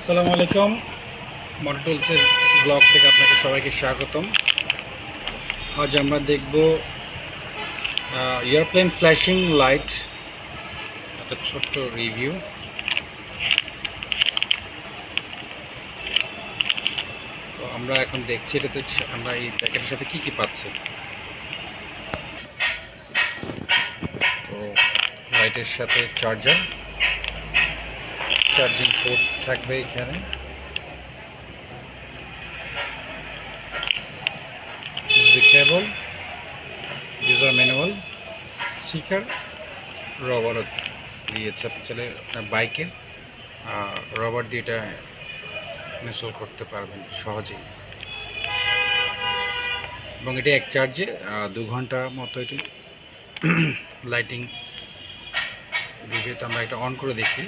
আসসালামু আলাইকুম। Motor টুলসের blog থেকে আপনাকে সবাইকে স্বাগতম। আজ আমরা দেখব এয়ারপ্লেন ফ্ল্যাশিং লাইট, একটা ছোট্ট রিভিউ। তো আমরা এখন দেখছি এটাতে আমরা এই প্যাকেটের সাথে কি পাচ্ছি। তো লাইটের সাথে চার্জিং পোর্ট থাকবে এখানে, কেবল, ইউজার ম্যানুয়াল, স্টিকার, রবারও দিয়েছে। আপনি চাইলে আপনার বাইকে রবার দিয়ে এটা ইনস্টল করতে পারবেন সহজেই, এবং এটি এক চার্জে 2 ঘন্টা মতো এটি লাইটিং দিবে। তো আমরা এটা অন করে দেখি।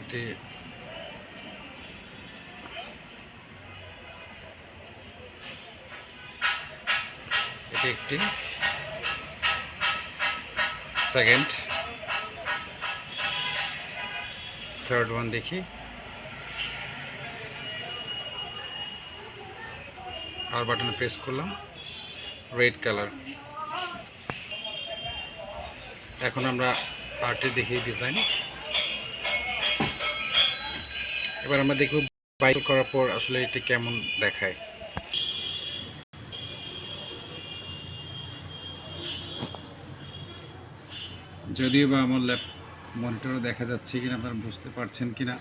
এটি একটি সেকেন্ড, থার্ড ওয়ান দেখি। আর বাটনে প্রেস করলাম, রেড কালার। এখন আমরা আরটি দেখি ডিজাইন। এবার আমরা দেখব বাইক করার পর আসলে এটি কেমন দেখায়। যদিও বা আমার মনিটরে দেখা যাচ্ছে কিনা, আপনারা বুঝতে পারছেন কিনা